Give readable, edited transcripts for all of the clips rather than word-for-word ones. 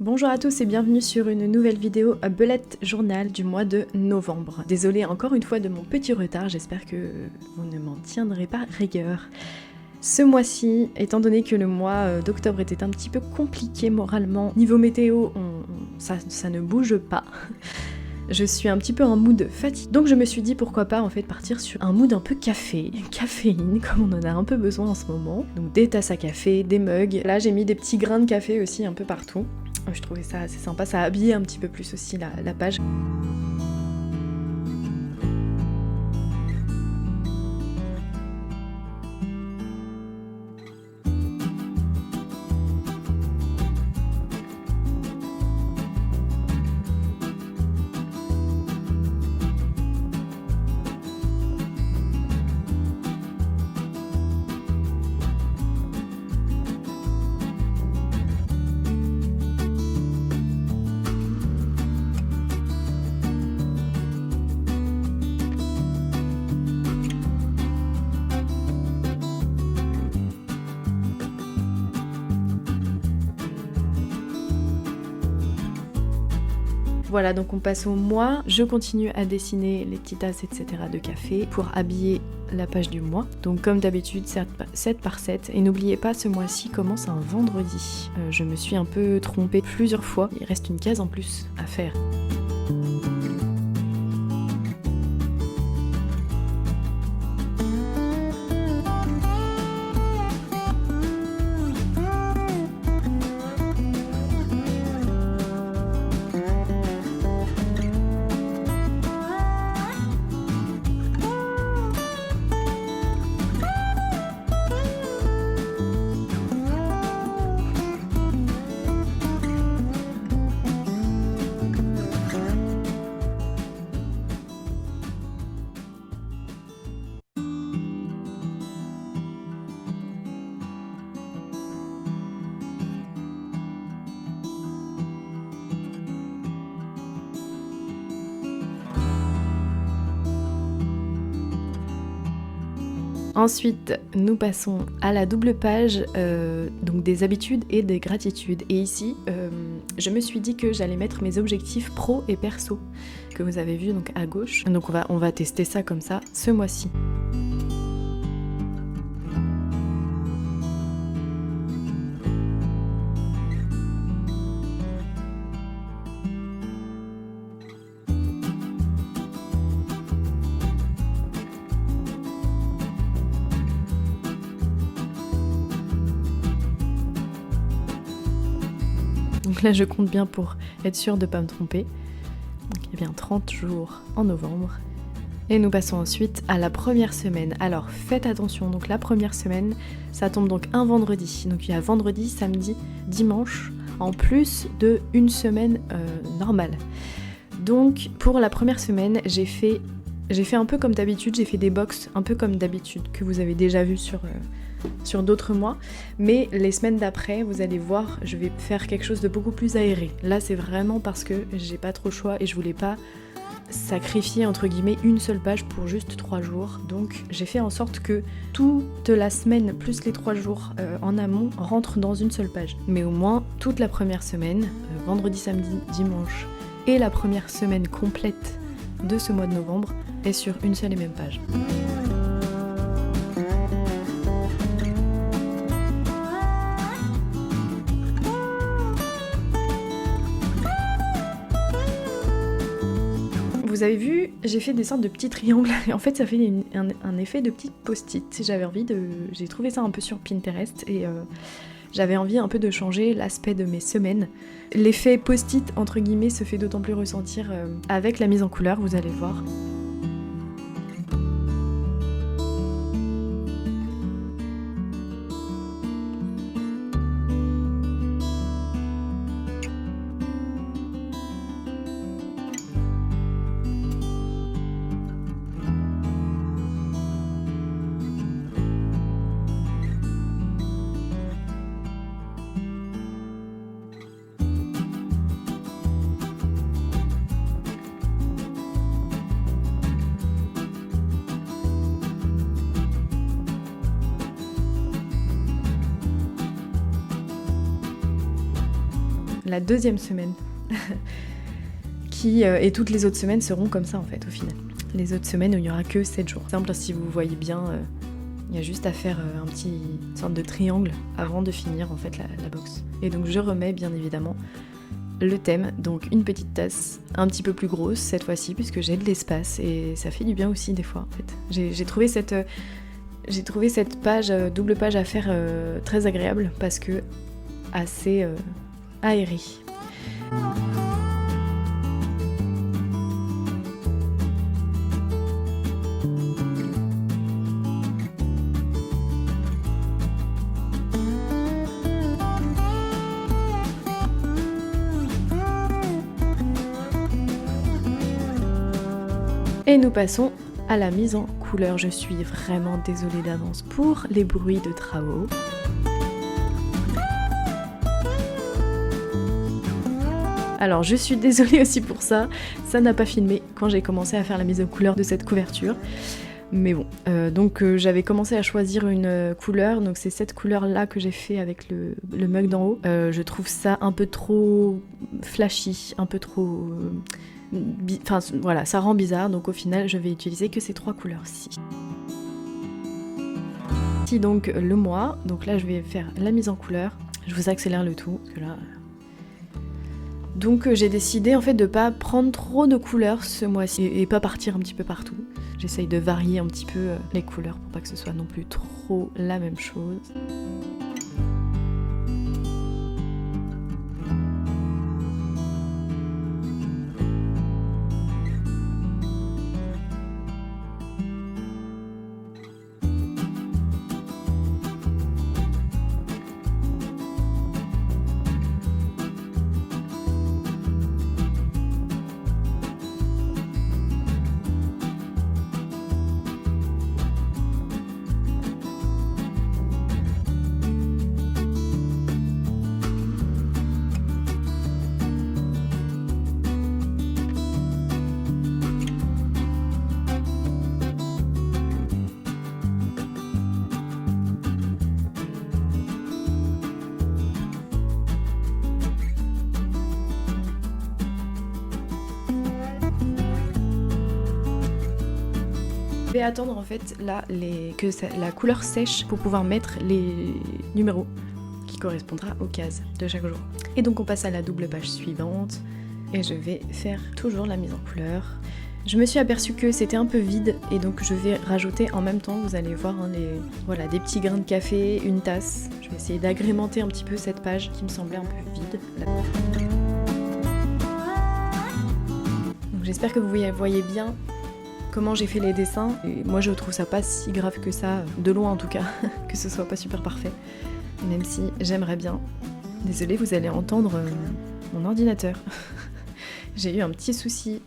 Bonjour à tous et bienvenue sur une nouvelle vidéo bullet journal du mois de novembre. Désolée encore une fois de mon petit retard, j'espère que vous ne m'en tiendrez pas rigueur. Ce mois-ci, étant donné que le mois d'octobre était un petit peu compliqué moralement, niveau météo, ça ne bouge pas. Je suis un petit peu en mood fatigue. Donc je me suis dit pourquoi pas en fait partir sur un mood un peu caféine, comme on en a un peu besoin en ce moment. Donc des tasses à café, des mugs. Là j'ai mis des petits grains de café aussi un peu partout. Je trouvais ça assez sympa, ça a habillé un petit peu plus aussi la page. Voilà, donc on passe au mois. Je continue à dessiner les petites tasses, etc. de café pour habiller la page du mois. Donc comme d'habitude, 7 par 7. Et n'oubliez pas, ce mois-ci commence un vendredi. Je me suis un peu trompée plusieurs fois. Il reste une case en plus à faire. Ensuite, nous passons à la double page, donc des habitudes et des gratitudes. Et ici, je me suis dit que j'allais mettre mes objectifs pro et perso, que vous avez vu donc à gauche. Donc on va tester ça comme ça ce mois-ci. Donc là je compte bien pour être sûre de ne pas me tromper. Donc il y a bien 30 jours en novembre. Et nous passons ensuite à la première semaine. Alors faites attention, donc la première semaine, ça tombe donc un vendredi. Donc il y a vendredi, samedi, dimanche, en plus de une semaine normale. Donc pour la première semaine, j'ai fait un peu comme d'habitude, j'ai fait des box un peu comme d'habitude, que vous avez déjà vu sur d'autres mois, mais les semaines d'après, vous allez voir, je vais faire quelque chose de beaucoup plus aéré. Là, c'est vraiment parce que j'ai pas trop le choix et je voulais pas sacrifier entre guillemets une seule page pour juste 3 jours. Donc j'ai fait en sorte que toute la semaine plus les 3 jours en amont rentrent dans une seule page. Mais au moins toute la première semaine, vendredi, samedi, dimanche, et la première semaine complète de ce mois de novembre est sur une seule et même page. Vous avez vu, j'ai fait des sortes de petits triangles et en fait ça fait un effet de petite post-it. J'ai trouvé ça un peu sur Pinterest et j'avais envie un peu de changer l'aspect de mes semaines. L'effet post-it entre guillemets se fait d'autant plus ressentir avec la mise en couleur, vous allez voir. la deuxième semaine. Et toutes les autres semaines seront comme ça en fait au final. Les autres semaines où il n'y aura que 7 jours. Simple, si vous voyez bien, il y a juste à faire un petit sorte de triangle avant de finir en fait la box. Et donc je remets bien évidemment le thème, donc une petite tasse un petit peu plus grosse cette fois-ci puisque j'ai de l'espace et ça fait du bien aussi des fois en fait. J'ai trouvé cette page, double page à faire très agréable parce que assez aérée. Et nous passons à la mise en couleur. Je suis vraiment désolée d'avance pour les bruits de travaux. Alors je suis désolée aussi pour ça, ça n'a pas filmé quand j'ai commencé à faire la mise en couleur de cette couverture. Mais bon, donc j'avais commencé à choisir une couleur, donc c'est cette couleur là que j'ai fait avec le mug d'en haut. Je trouve ça un peu trop flashy, un peu trop... Enfin voilà, ça rend bizarre, donc au final je vais utiliser que ces 3 couleurs-ci. Ici donc le mois, donc là je vais faire la mise en couleur. Je vous accélère le tout, parce que là... Donc j'ai décidé en fait de pas prendre trop de couleurs ce mois-ci et pas partir un petit peu partout. J'essaye de varier un petit peu les couleurs pour pas que ce soit non plus trop la même chose. Je vais attendre en fait là que la couleur sèche pour pouvoir mettre les numéros qui correspondra aux cases de chaque jour. Et donc on passe à la double page suivante et je vais faire toujours la mise en couleur. Je me suis aperçue que c'était un peu vide et donc je vais rajouter en même temps, vous allez voir, hein, voilà, des petits grains de café, une tasse. Je vais essayer d'agrémenter un petit peu cette page qui me semblait un peu vide. Donc j'espère que vous voyez bien comment j'ai fait les dessins. Et moi je trouve ça pas si grave que ça, de loin en tout cas, que ce soit pas super parfait. Même si j'aimerais bien. Désolée, vous allez entendre mon ordinateur. J'ai eu un petit souci.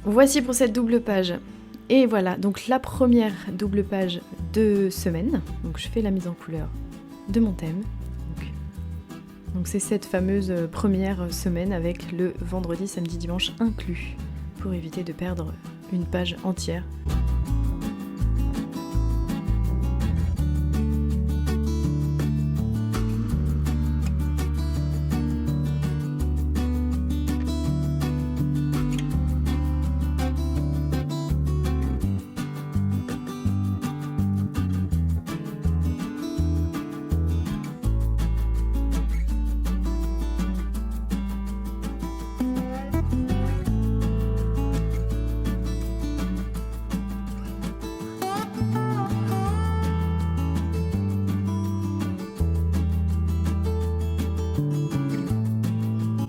Voici pour cette double page. Et voilà, donc la première double page de semaine. Donc je fais la mise en couleur de mon thème. Donc c'est cette fameuse première semaine avec le vendredi, samedi, dimanche inclus, pour éviter de perdre une page entière.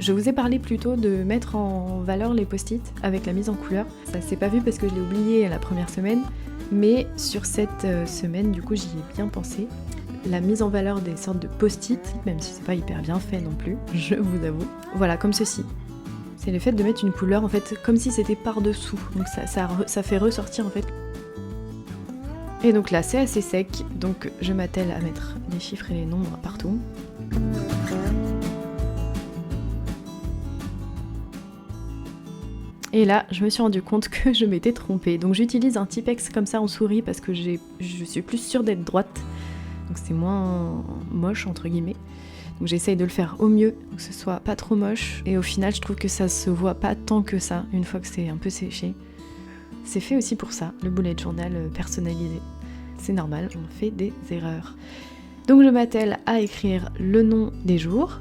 Je vous ai parlé plutôt de mettre en valeur les post-it avec la mise en couleur. Ça s'est pas vu parce que je l'ai oublié la première semaine, Mais sur cette semaine, du coup, j'y ai bien pensé. La mise en valeur des sortes de post-it, même si c'est pas hyper bien fait non plus, je vous avoue. Voilà, comme ceci. C'est le fait de mettre une couleur en fait comme si c'était par-dessous. Donc ça fait ressortir en fait. Et donc là c'est assez sec, donc je m'attelle à mettre les chiffres et les nombres partout. Et là, je me suis rendu compte que je m'étais trompée. Donc j'utilise un Tipex comme ça en souris parce que je suis plus sûre d'être droite. Donc c'est moins moche entre guillemets. Donc j'essaye de le faire au mieux, que ce soit pas trop moche. Et au final, je trouve que ça se voit pas tant que ça, une fois que c'est un peu séché. C'est fait aussi pour ça, le bullet journal personnalisé. C'est normal, on fait des erreurs. Donc je m'attelle à écrire le nom des jours.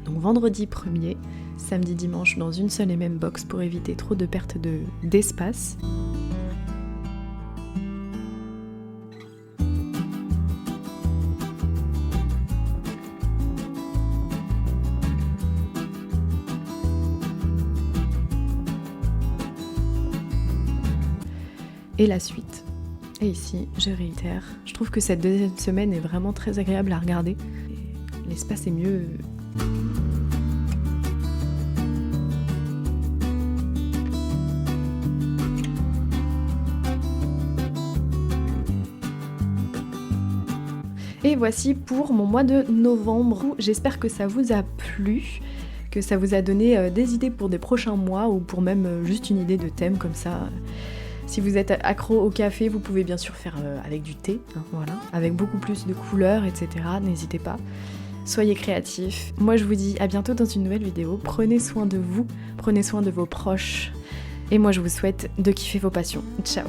Donc vendredi 1er, samedi, dimanche dans une seule et même box pour éviter trop de perte d'espace. Et la suite. Et ici, je réitère, je trouve que cette deuxième semaine est vraiment très agréable à regarder. L'espace est mieux. Et voici pour mon mois de novembre. J'espère que ça vous a plu, que ça vous a donné des idées pour des prochains mois ou pour même juste une idée de thème comme ça. Si vous êtes accro au café, vous pouvez bien sûr faire avec du thé, hein, voilà, avec beaucoup plus de couleurs, etc. N'hésitez pas. Soyez créatifs. Moi je vous dis à bientôt dans une nouvelle vidéo. Prenez soin de vous, prenez soin de vos proches. Et moi je vous souhaite de kiffer vos passions. Ciao!